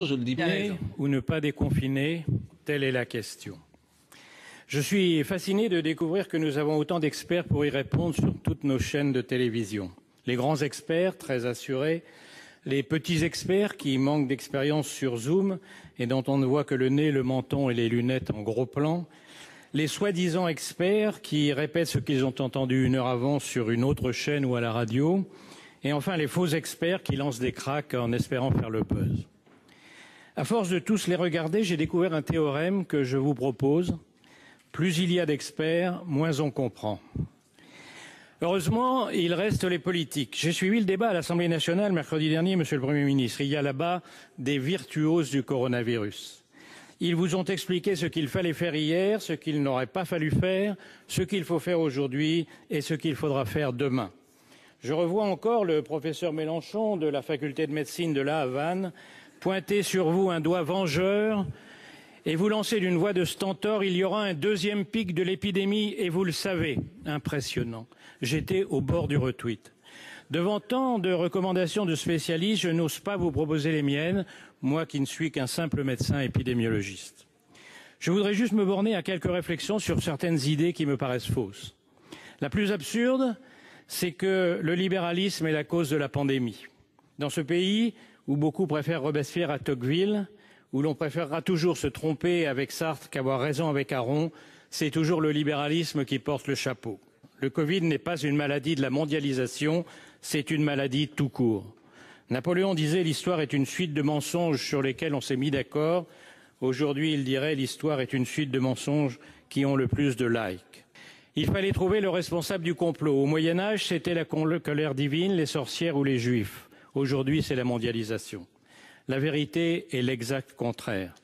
Je le dis bien. Confiner ou ne pas déconfiner, telle est la question. Je suis fasciné de découvrir que nous avons autant d'experts pour y répondre sur toutes nos chaînes de télévision. Les grands experts, très assurés, les petits experts qui manquent d'expérience sur Zoom et dont on ne voit que le nez, le menton et les lunettes en gros plan, les soi-disant experts qui répètent ce qu'ils ont entendu une heure avant sur une autre chaîne ou à la radio, et enfin les faux experts qui lancent des cracks en espérant faire le buzz. À force de tous les regarder, j'ai découvert un théorème que je vous propose. Plus il y a d'experts, moins on comprend. Heureusement, il reste les politiques. J'ai suivi le débat à l'Assemblée nationale mercredi dernier, Monsieur le Premier ministre. Il y a là-bas des virtuoses du coronavirus. Ils vous ont expliqué ce qu'il fallait faire hier, ce qu'il n'aurait pas fallu faire, ce qu'il faut faire aujourd'hui et ce qu'il faudra faire demain. Je revois encore le professeur Mélenchon de la faculté de médecine de La Havane pointer sur vous un doigt vengeur et vous lancer d'une voix de stentor, il y aura un deuxième pic de l'épidémie et vous le savez. Impressionnant. J'étais au bord du retweet. Devant tant de recommandations de spécialistes, je n'ose pas vous proposer les miennes, moi qui ne suis qu'un simple médecin épidémiologiste. Je voudrais juste me borner à quelques réflexions sur certaines idées qui me paraissent fausses. La plus absurde, c'est que le libéralisme est la cause de la pandémie. Dans ce pays où beaucoup préfèrent Robespierre à Tocqueville, où l'on préférera toujours se tromper avec Sartre qu'avoir raison avec Aron, c'est toujours le libéralisme qui porte le chapeau. Le Covid n'est pas une maladie de la mondialisation, c'est une maladie tout court. Napoléon disait l'histoire est une suite de mensonges sur lesquels on s'est mis d'accord. Aujourd'hui, il dirait l'histoire est une suite de mensonges qui ont le plus de likes. Il fallait trouver le responsable du complot. Au Moyen-Âge, c'était la colère divine, les sorcières ou les juifs. Aujourd'hui, c'est la mondialisation. La vérité est l'exact contraire.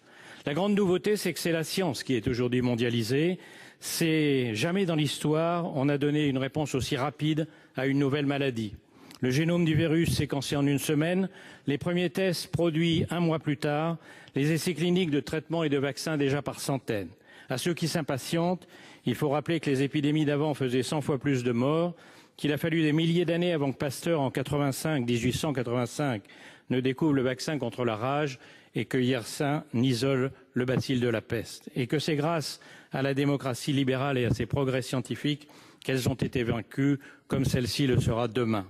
La grande nouveauté, c'est que c'est la science qui est aujourd'hui mondialisée. C'est jamais dans l'histoire on a donné une réponse aussi rapide à une nouvelle maladie. Le génome du virus séquencé en une semaine, les premiers tests produits un mois plus tard, les essais cliniques de traitements et de vaccins déjà par centaines. À ceux qui s'impatientent, il faut rappeler que les épidémies d'avant faisaient 100 fois plus de morts, qu'il a fallu des milliers d'années avant que Pasteur, en 1885, ne découvre le vaccin contre la rage et que Yersin n'isole le bacille de la peste. Et que c'est grâce à la démocratie libérale et à ses progrès scientifiques qu'elles ont été vaincues, comme celle-ci le sera demain.